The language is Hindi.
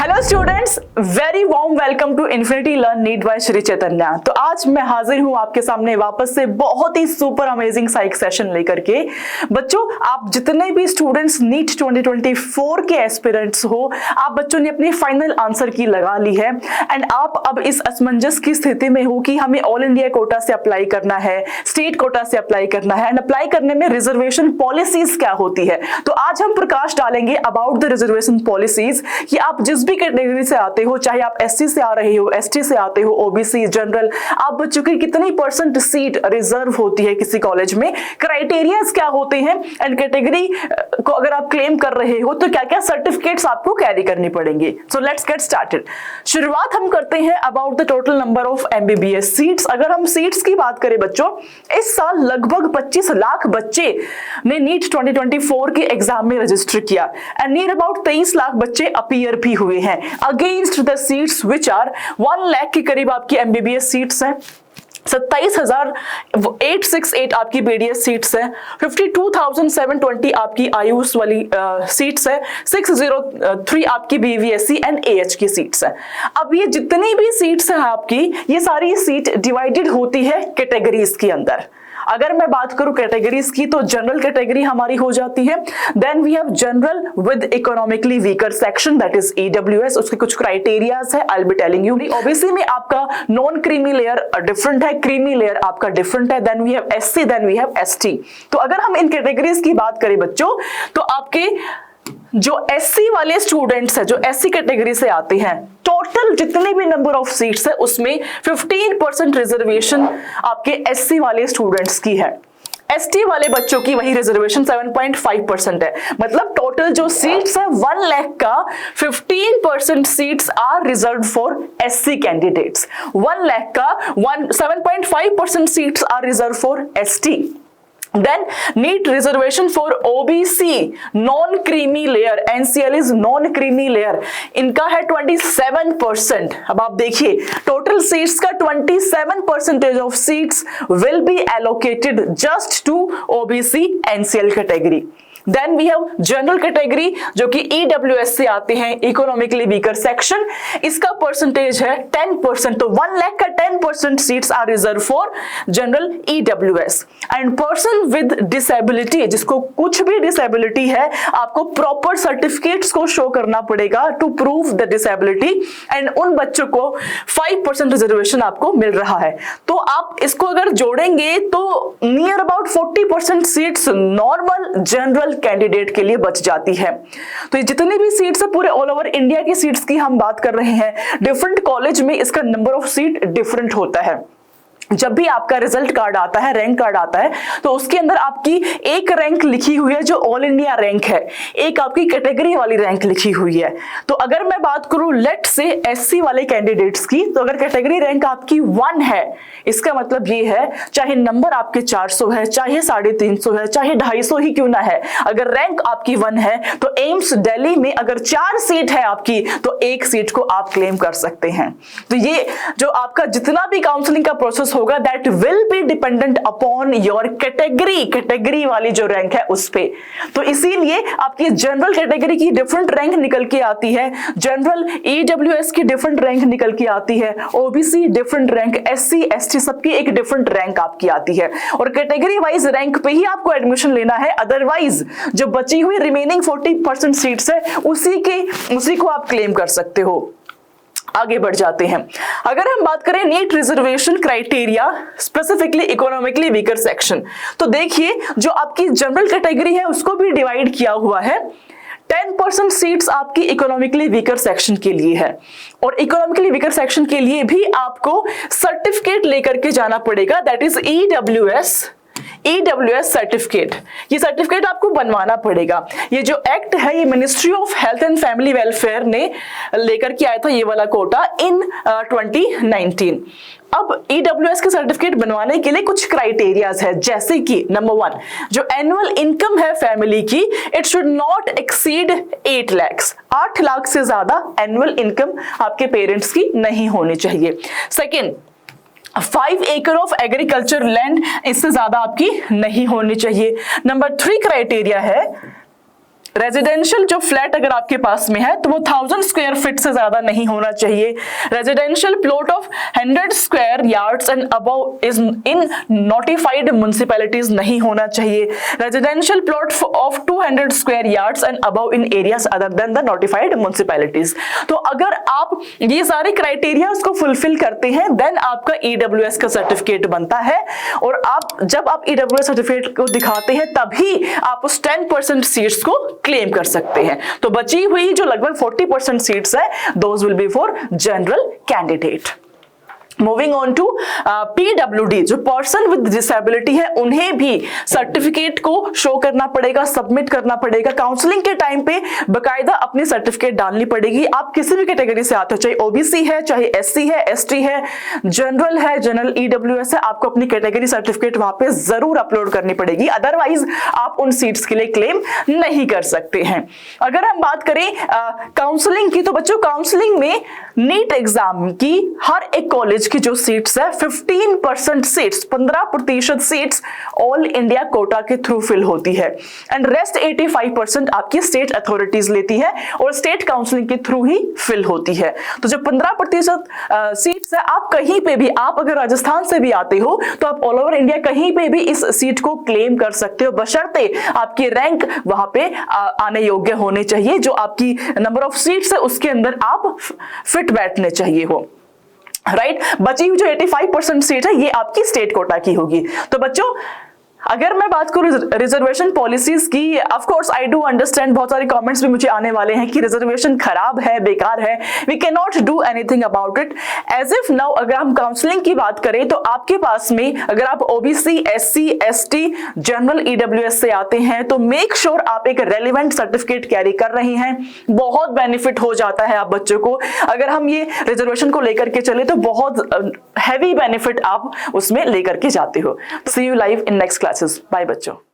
Hello students, very warm welcome to infinity learn NEET by Shri Chaitanya. तो आज मैं हाजिर हूं आपके सामने वापस से बहुत ही सुपर अमेजिंग सा एक सेशन लेकर के। बच्चों, आप जितने भी स्टूडेंट्स नीट 2024 के एस्पिरेंट्स हो, आप बच्चों ने अपनी फाइनल आंसर की लगा ली है एंड आप अब इस असमंजस की स्थिति में हो कि हमें ऑल इंडिया कोटा से अप्लाई करना है, स्टेट कोटा से अप्लाई करना है एंड अप्लाई करने में रिजर्वेशन पॉलिसीज क्या होती है। तो आज हम प्रकाश डालेंगे अबाउट द रिजर्वेशन पॉलिसीज कि आप जिस भी कैटेगरी से आते हो, चाहे आप एससी से आ रहे हो, एसटी से आते हो, ओबीसी, जनरल, आप बच्चों की कितनी परसेंट सीट रिजर्व होती है किसी कॉलेज में, क्राइटेरियाज क्या होते हैं एंड कैटेगरी को अगर आप क्लेम कर रहे हो तो क्या क्या सर्टिफिकेट्स आपको कैरी करनी पड़ेंगे। So let's get started. शुरुआत हम करते हैं about the total number of MBBS seats. अगर हम सीट्स की बात करें बच्चों, इस साल लगभग 25 लाख बच्चे ने नीट 2024 के एग्जाम में रजिस्टर किया एंड नियर अबाउट 23 लाख बच्चे अपीयर भी हुए हैं against the seats which are 1 lakh के करीब आपकी एमबीबीएस सीट्स हैं, 27,868 आपकी बीडीएस सीट्स है, 52,720 आपकी आयुष वाली सीट्स है, 603 आपकी बीवीएससी एंड एएच की सीट्स है। अब ये जितनी भी सीट्स है आपकी, ये सारी सीट डिवाइडेड होती है कैटेगरीज के अंदर। अगर मैं बात करूं कैटेगरीज की तो जनरल कैटेगरी हमारी हो जाती है, then we have general with economically weaker section that is EWS. उसके कुछ क्राइटेरियाज है, I will be telling you. OBC में आपका नॉन क्रीमी लेयर डिफरेंट है, क्रीमी लेयर आपका डिफरेंट है, then we have SC, then we have ST. तो अगर हम इन कैटेगरीज की बात करें बच्चों, तो आपके जो एससी वाले स्टूडेंट्स हैं, जो एससी कैटेगरी से आते हैं, टोटल जितने भी नंबर ऑफ सीट्स है उसमें 15% रिजर्वेशन आपके एससी वाले स्टूडेंट्स की है। एसटी वाले बच्चों की वही रिजर्वेशन 7.5% है। मतलब टोटल जो सीट्स है 1 लाख का 15% seats are reserved for SC candidates. 1 lakh का 7.5% seats are reserve for ST. Then NEET reservation for OBC non creamy layer, NCL is non creamy layer, इनका है 27%। अब आप देखिए टोटल सीट्स का 27% of seats will be allocated just to OBC NCL category. Then we have general category जो कि ईडब्ल्यूएस से आते हैं, इकोनॉमिकली वीकर सेक्शन। इसका परसेंटेज है 10%। तो 1 लाख का 10% seats are reserve for general EWS. And person with disability, जिसको कुछ भी डिसेबिलिटी है, आपको प्रॉपर सर्टिफिकेट्स को शो करना पड़ेगा to prove the disability and उन बच्चों को 5% रिजर्वेशन आपको मिल रहा है। तो आप इसको अगर जोड़ेंगे तो near about 40% seats normal general candidate के लिए बच जाती है। तो ये जितनी भी सीट्स है पूरे ऑल ओवर इंडिया की सीट्स की हम बात कर रहे हैं। डिफरेंट कॉलेज में इसका नंबर ऑफ सीट डिफरेंट होता है। जब भी आपका रिजल्ट कार्ड आता है, रैंक कार्ड आता है, तो उसके अंदर आपकी एक रैंक लिखी हुई है जो ऑल इंडिया रैंक है, एक आपकी कैटेगरी वाली रैंक लिखी हुई है। तो अगर मैं बात करूं लेट से एससी वाले कैंडिडेट्स की, तो अगर कैटेगरी रैंक आपकी 1 है, इसका मतलब ये है चाहे नंबर आपके 400 है, चाहे 350 है, चाहे 250 ही क्यों ना है, अगर रैंक आपकी 1 है तो एम्स दिल्ली में अगर 4 सीट है आपकी तो 1 सीट को आप क्लेम कर सकते हैं। तो ये जो आपका जितना भी काउंसलिंग का प्रोसेस होगा that will be dependent upon your category वाली जो रैंक है उस पे। तो इसीलिए आपकी जनरल कैटेगरी की डिफरेंट रैंक निकल के आती है, जनरल ईडब्ल्यूएस की डिफरेंट रैंक निकल के आती है, OBC different rank, SC ST सबकी एक डिफरेंट रैंक आपकी आती है और कैटेगरी वाइज रैंक पे ही आपको एडमिशन लेना है। अदरवाइज जो बची हुई रिमेनिंग 40% सीट्स है उसी को आप क्लेम कर सकते हो। आगे बढ़ जाते हैं। अगर हम बात करें NEET reservation criteria specifically economically weaker section, तो देखिए जो आपकी जनरल कैटेगरी है उसको भी डिवाइड किया हुआ है। 10% सीट्स आपकी इकोनॉमिकली वीकर सेक्शन के लिए है और इकोनॉमिकली वीकर सेक्शन के लिए भी आपको सर्टिफिकेट लेकर के जाना पड़ेगा, दैट इज ईडब्ल्यूएस सर्टिफिकेट। ये सर्टिफिकेट आपको बनवाना पड़ेगा। ये जो एक्ट है ये ministry of health and family welfare ने लेकर के आया था ये वाला कोटा इन 2019। अब ईडब्ल्यूएस के सर्टिफिकेट बनवाने के लिए कुछ क्राइटेरियाज है, जैसे कि नंबर 1 जो एनुअल इनकम है फैमिली की, it should not exceed 8 lakh. 8 lakh से ज्यादा एनुअल इनकम आपके पेरेंट्स की नहीं होनी चाहिए। सेकेंड, 5 एकड़ ऑफ एग्रीकल्चर लैंड इससे ज्यादा आपकी नहीं होनी चाहिए। नंबर 3 क्राइटेरिया है रेजिडेंशियल जो फ्लैट अगर आपके पास में है तो वो 1000 स्क्वायर फीट से ज्यादा नहीं होना चाहिए। Residential plot of 100 square yards and above is in notified municipalities नहीं होना चाहिए। Residential plot of 200 square yards and above in areas other than the notified municipalities. तो अगर आप ये सारे क्राइटेरिया को फुलफिल करते हैं देन आपका ईडब्ल्यूएस का सर्टिफिकेट बनता है, और आप जब आप ईडब्ल्यूएस सर्टिफिकेट को दिखाते हैं तभी आप उस 10% सीट्स को क्लेम कर सकते हैं। तो बची हुई जो लगभग 40% सीट्स है those will be for general candidate. Moving on to PWD, जो पर्सन विद डिसेबिलिटी है उन्हें भी सर्टिफिकेट को शो करना पड़ेगा, सबमिट करना पड़ेगा। काउंसलिंग के टाइम पे बकायदा अपनी सर्टिफिकेट डालनी पड़ेगी। आप किसी भी कैटेगरी से आते हो, चाहे ओबीसी है, चाहे एससी है, एसटी है, जनरल है, जनरल ईडब्ल्यूएस है, आपको अपनी कैटेगरी सर्टिफिकेट वहां पे जरूर अपलोड करनी पड़ेगी, अदरवाइज आप उन सीट्स के लिए क्लेम नहीं कर सकते हैं। अगर हम बात करें काउंसलिंग की, तो बच्चों काउंसलिंग में नीट एग्जाम की हर एक कॉलेज की जो सीट्स है 15% seats, 15% seats all India quota के थ्रू फिल होती है, एंड रेस्ट 85% आपकी स्टेट अथॉरिटीज लेती है और स्टेट काउंसलिंग के थ्रू ही फिल होती है। तो जो 15% सीट्स है, आप कहीं पे भी, आप अगर राजस्थान से भी आते हो तो आप ऑल ओवर इंडिया कहीं पे भी इस सीट को क्लेम कर सकते हो, बशर्ते आपकी रैंक वहां पे आने योग्य होने चाहिए। जो आपकी नंबर ऑफ सीट्स है उसके अंदर आप फिट बैठने चाहिए हो, राइट। बची हुई जो 85% सीट है ये आपकी स्टेट कोटा की होगी। तो बच्चों अगर मैं बात करूं रिजर्वेशन पॉलिसीज की, of course I do understand, बहुत सारे कमेंट्स भी मुझे आने वाले हैं कि रिजर्वेशन खराब है, बेकार है, we can not do anything about it as if now. अगर हम काउंसलिंग की बात करें तो आपके पास में अगर आप OBC, SC, ST, general EWS से आते हैं तो मेक श्योर आप एक रेलिवेंट सर्टिफिकेट कैरी कर रहे हैं। बहुत बेनिफिट हो जाता है आप बच्चों को, अगर हम ये रिजर्वेशन को लेकर के चले तो बहुत हैवी बेनिफिट आप उसमें लेकर के जाते हो। See you live in next classes. Bye बच्चों।